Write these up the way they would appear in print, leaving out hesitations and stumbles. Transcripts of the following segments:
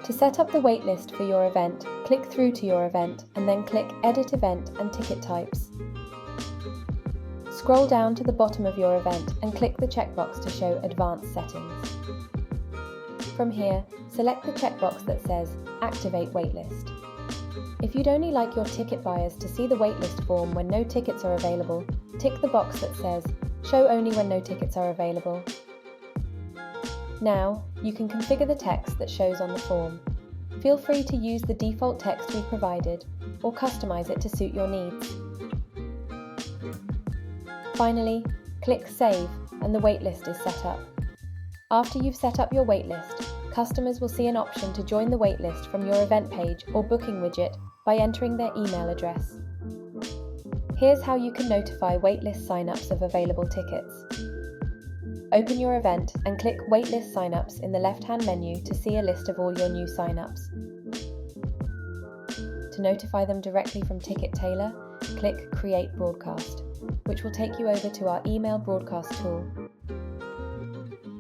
To set up the waitlist for your event, click through to your event and then click Edit Event and Ticket Types. Scroll down to the bottom of your event and click the checkbox to show Advanced Settings. From here, select the checkbox that says Activate Waitlist. If you'd only like your ticket buyers to see the waitlist form when no tickets are available, tick the box that says Show only when no tickets are available. Now, you can configure the text that shows on the form. Feel free to use the default text we provided or customize it to suit your needs. Finally, click Save and the waitlist is set up. After you've set up your waitlist, customers will see an option to join the waitlist from your event page or booking widget by entering their email address. Here's how you can notify waitlist signups of available tickets. Open your event and click Waitlist Signups in the left-hand menu to see a list of all your new signups. To notify them directly from Ticket Tailor, click Create Broadcast, which will take you over to our email broadcast tool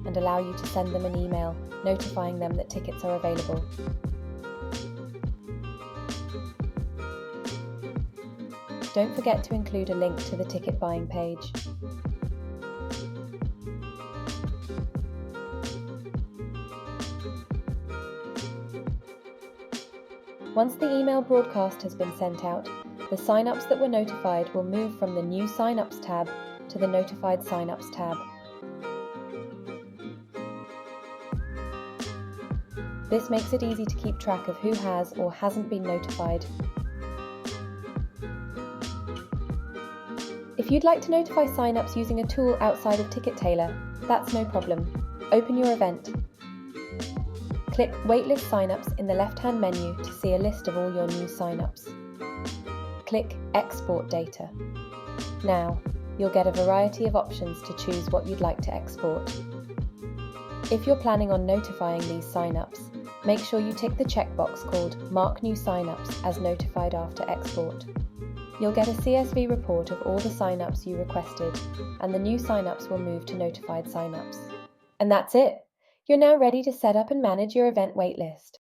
and allow you to send them an email notifying them that tickets are available. Don't forget to include a link to the ticket buying page. Once the email broadcast has been sent out, the signups that were notified will move from the New Signups tab to the Notified Signups tab. This makes it easy to keep track of who has or hasn't been notified. If you'd like to notify signups using a tool outside of Ticket Tailor, that's no problem. Open your event. Click Waitlist Signups in the left-hand menu to see a list of all your new signups. Click Export Data. Now, you'll get a variety of options to choose what you'd like to export. If you're planning on notifying these signups, make sure you tick the checkbox called Mark New Signups as notified after export. You'll get a CSV report of all the signups you requested, and the new signups will move to notified signups. And that's it! You're now ready to set up and manage your event waitlist.